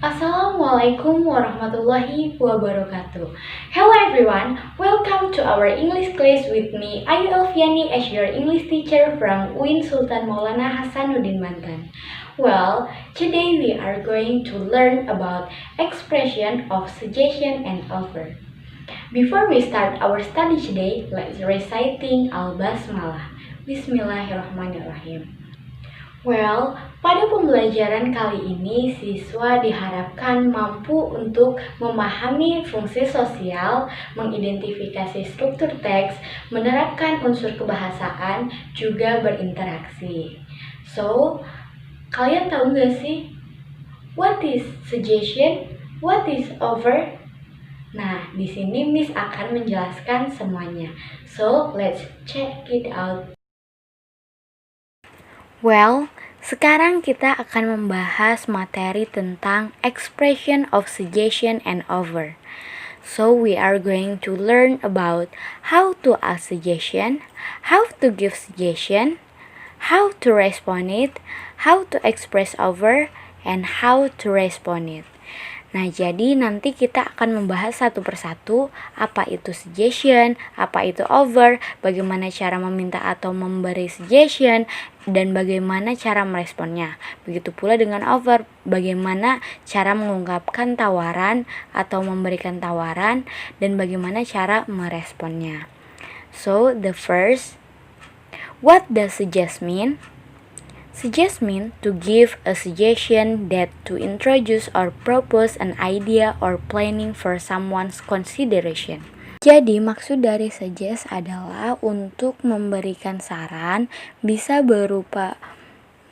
Assalamualaikum warahmatullahi wabarakatuh. Hello everyone, welcome to our English class with me, Ayu Elviani as your English teacher from UIN Sultan Maulana Hasanuddin Banten. Well, today we are going to learn about expression of suggestion and offer. Before we start our study today, let's reciting Al-Basmalah. Bismillahirrahmanirrahim. Well, pada pembelajaran kali ini siswa diharapkan mampu untuk memahami fungsi sosial, mengidentifikasi struktur teks, menerapkan unsur kebahasaan, juga berinteraksi. So, kalian tahu nggak sih? What is suggestion? What is offer? Nah, di sini Miss akan menjelaskan semuanya. So, let's check it out. Well, sekarang kita akan membahas materi tentang expression of suggestion and offer. So we are going to learn about how to ask suggestion, how to give suggestion, how to respond it, how to express offer, and how to respond it. Nah, jadi nanti kita akan membahas satu persatu apa itu suggestion, apa itu offer, bagaimana cara meminta atau memberi suggestion, dan bagaimana cara meresponnya. Begitu pula dengan offer, bagaimana cara mengungkapkan tawaran atau memberikan tawaran, dan bagaimana cara meresponnya. So, the first, what does suggest mean? Suggest means to give a suggestion, that to introduce or propose an idea or planning for someone's consideration. Jadi maksud dari suggest adalah untuk memberikan saran, bisa berupa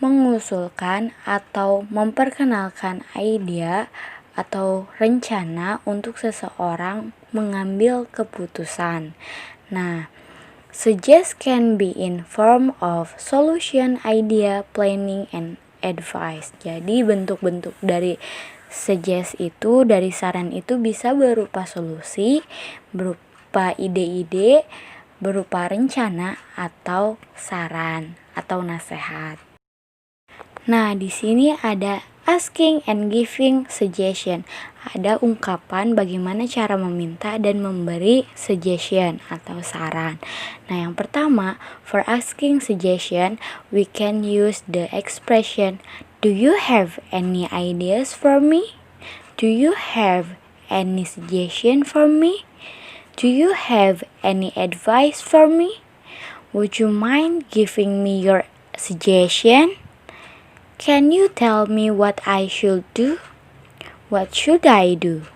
mengusulkan atau memperkenalkan ide atau rencana untuk seseorang mengambil keputusan. Nah, suggest can be in form of solution, idea, planning, and advice. Jadi bentuk-bentuk dari suggest itu, dari saran itu bisa berupa solusi, berupa ide-ide, berupa rencana, atau saran, atau nasihat. Nah, di sini ada asking and giving suggestion. Ada ungkapan bagaimana cara meminta dan memberi suggestion atau saran. Nah, yang pertama, for asking suggestion, we can use the expression, do you have any ideas for me? Do you have any suggestion for me? Do you have any advice for me? Would you mind giving me your suggestion? Can you tell me what I should do? What should I do?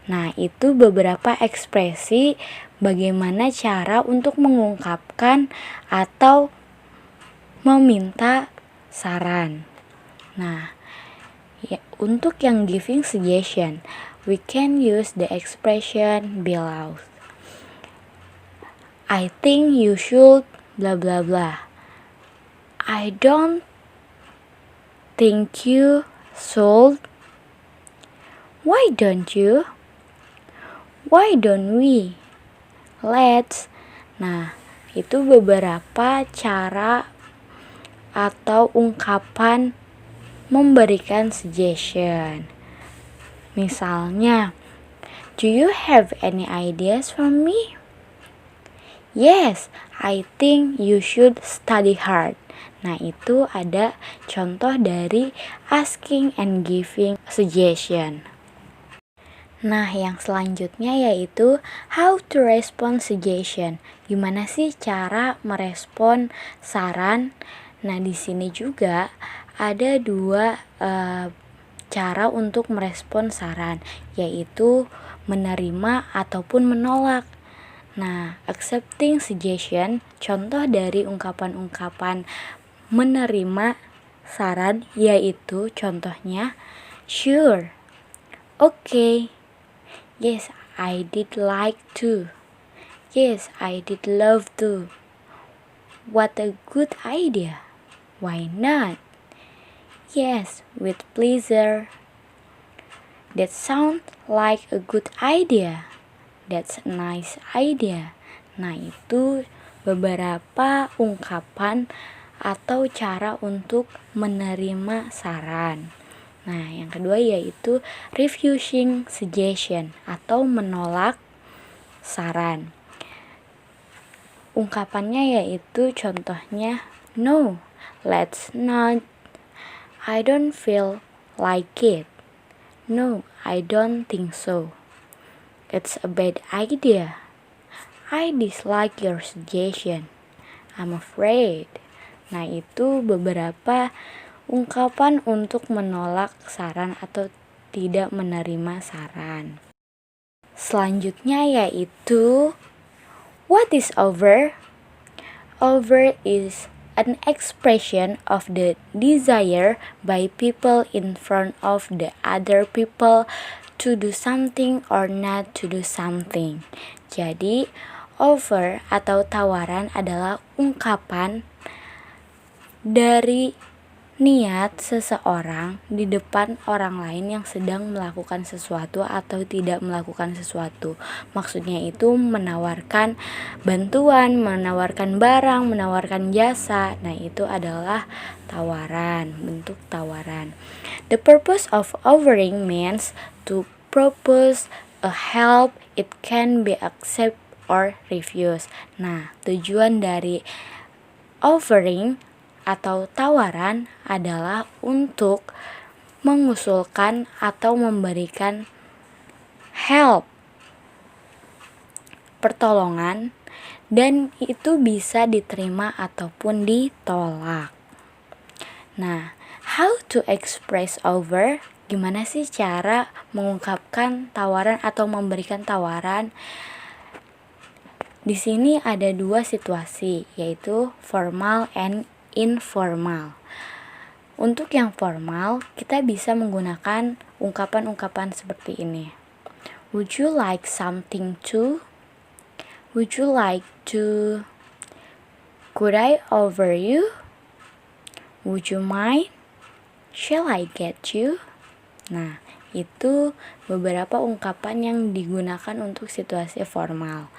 Nah, itu beberapa ekspresi bagaimana cara untuk mengungkapkan atau meminta saran. Nah, untuk yang giving suggestion, we can use the expression below. I think you should blah blah blah. I don't think you should. Why don't you? Why don't we? Let's. Nah, itu beberapa cara atau ungkapan memberikan suggestion. Misalnya, do you have any ideas for me? Yes, I think you should study hard. Nah, itu ada contoh dari asking and giving suggestion. Nah, yang selanjutnya yaitu how to respond suggestion. Gimana sih cara merespon saran? Nah, di sini juga ada dua cara untuk merespon saran, yaitu menerima ataupun menolak. Nah, accepting suggestion, contoh dari ungkapan-ungkapan menerima saran yaitu contohnya sure, okay, yes I did like to, yes I did love to, what a good idea, why not, yes with pleasure, that sounds like a good idea, that's a nice idea. Nah, itu beberapa ungkapan atau cara untuk menerima saran. Nah, yang kedua yaitu refusing suggestion atau menolak saran. Ungkapannya yaitu contohnya, no, let's not, I don't feel like it, no, I don't think so, it's a bad idea, I dislike your suggestion, I'm afraid. Nah, itu beberapa ungkapan untuk menolak saran atau tidak menerima saran. Selanjutnya yaitu what is over? Over is an expression of the desire by people in front of the other people to do something or not to do something. Jadi, over atau tawaran adalah ungkapan dari niat seseorang di depan orang lain yang sedang melakukan sesuatu atau tidak melakukan sesuatu. Maksudnya itu menawarkan bantuan, menawarkan barang, menawarkan jasa. Nah, itu adalah tawaran, bentuk tawaran. The purpose of offering means to propose a help. It can be accept or refuse. Nah, tujuan dari offering atau tawaran adalah untuk mengusulkan atau memberikan help, pertolongan, dan itu bisa diterima ataupun ditolak. Nah, how to express over? Gimana sih cara mengungkapkan tawaran atau memberikan tawaran? Di sini ada dua situasi, yaitu formal and informal. Untuk yang formal, kita bisa menggunakan ungkapan-ungkapan seperti ini. Would you like something too? Would you like to? Could I offer you? Would you mind? Shall I get you? Nah, itu beberapa ungkapan yang digunakan untuk situasi formal.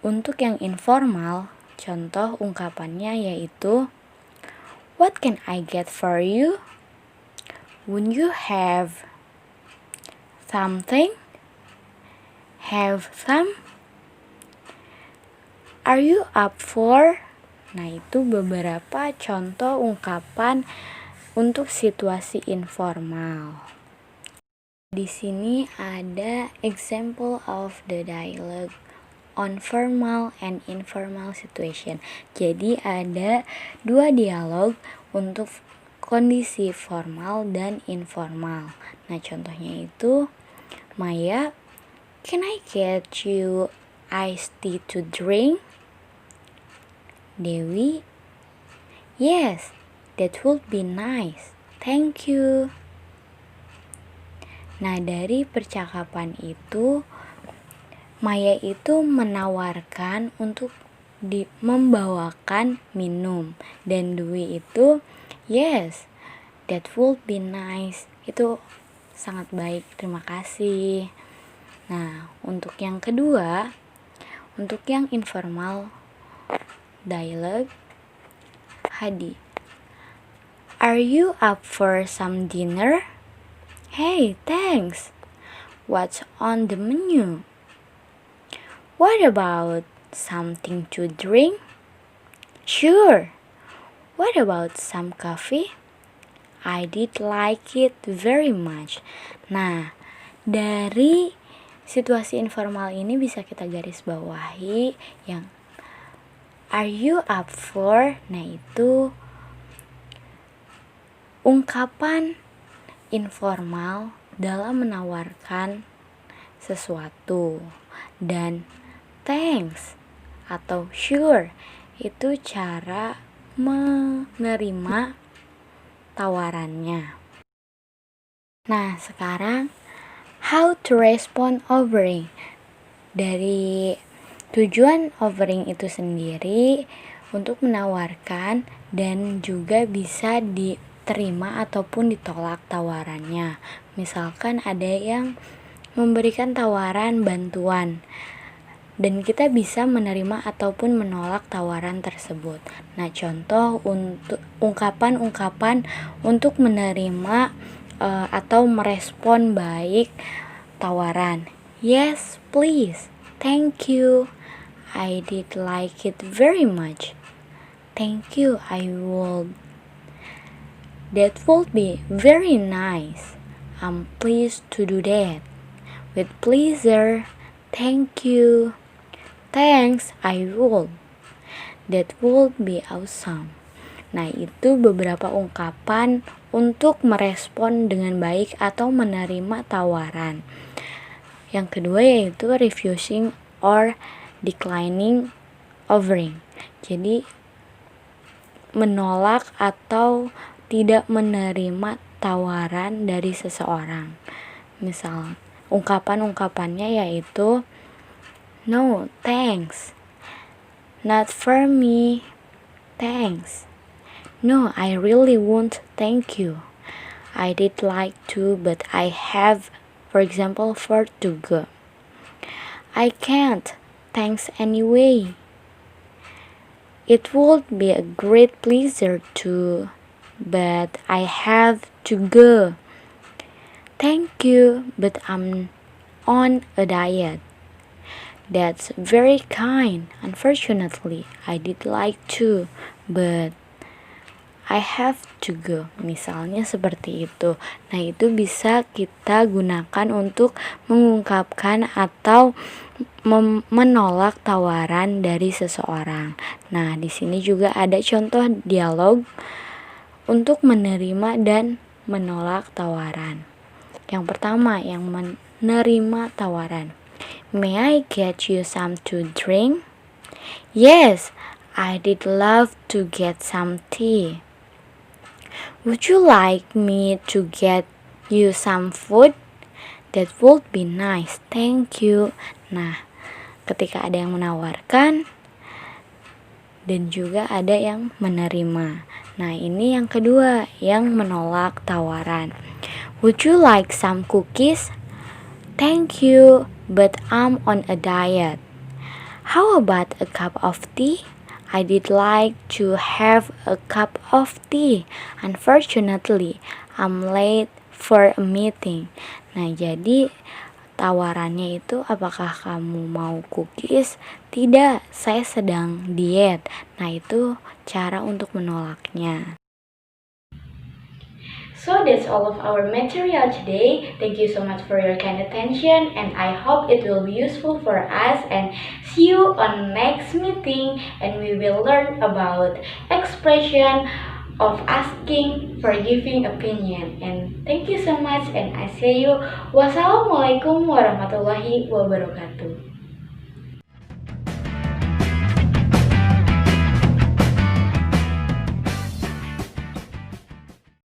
Untuk yang informal, contoh ungkapannya yaitu what can I get for you? Would you have something? Have some? Are you up for? Nah, itu beberapa contoh ungkapan untuk situasi informal. Di sini ada example of the dialogue on formal and informal situation. Jadi ada dua dialog untuk kondisi formal dan informal. Nah, contohnya itu, Maya, can I get you iced tea to drink? Dewi, yes, that would be nice. Thank you. Nah, dari percakapan itu Maya itu menawarkan untuk membawakan minum, dan Dwi itu yes, that would be nice, itu sangat baik, terima kasih. Nah, untuk yang kedua, untuk yang informal dialogue, Hadi, are you up for some dinner? Hey, thanks. What's on the menu? What about something to drink? Sure. What about some coffee? I did like it very much. Nah, dari situasi informal ini bisa kita garis bawahi yang are you up for? Nah, itu ungkapan informal dalam menawarkan sesuatu, dan thanks atau sure itu cara menerima tawarannya. Nah, sekarang how to respond offering. Dari tujuan offering itu sendiri untuk menawarkan dan juga bisa diterima ataupun ditolak tawarannya. Misalkan ada yang memberikan tawaran bantuan. dan kita bisa menerima ataupun menolak tawaran tersebut. Nah, contoh untuk ungkapan-ungkapan untuk menerima atau merespon baik tawaran. Yes, please. Thank you. I did like it very much. Thank you. That would be very nice. I'm pleased to do that. With pleasure. Thank you. Thanks, I will. That would be awesome. Nah, itu beberapa ungkapan untuk merespon dengan baik atau menerima tawaran. Yang kedua yaitu refusing or declining offering. Jadi, menolak atau tidak menerima tawaran dari seseorang. Misal, ungkapan-ungkapannya yaitu no, thanks. Not for me. Thanks. No, I really won't. Thank you. I did like to, but I have, for example, to go. I can't. Thanks anyway. It would be a great pleasure to, but I have to go. Thank you, but I'm on a diet. That's very kind. Unfortunately, I did like to, but I have to go. Misalnya seperti itu. Nah, itu bisa kita gunakan untuk mengungkapkan atau menolak tawaran dari seseorang. Nah, di sini juga ada contoh dialog untuk menerima dan menolak tawaran. Yang pertama, yang menerima tawaran. May I get you some to drink? Yes, I did love to get some tea. Would you like me to get you some food? That would be nice, thank you. Nah, ketika ada yang menawarkan dan juga ada yang menerima. Nah, ini yang kedua, yang menolak tawaran. Would you like some cookies? Thank you, but I'm on a diet. How about a cup of tea? I did like to have a cup of tea. Unfortunately, I'm late for a meeting. Nah, jadi tawarannya itu apakah kamu mau cookies? Tidak, saya sedang diet. Nah, itu cara untuk menolaknya. So that's all of our material today. Thank you so much for your kind attention, and I hope it will be useful for us, and see you on next meeting, and we will learn about expression of asking for giving opinion. And thank you so much, and I see you. Wassalamualaikum warahmatullahi wabarakatuh.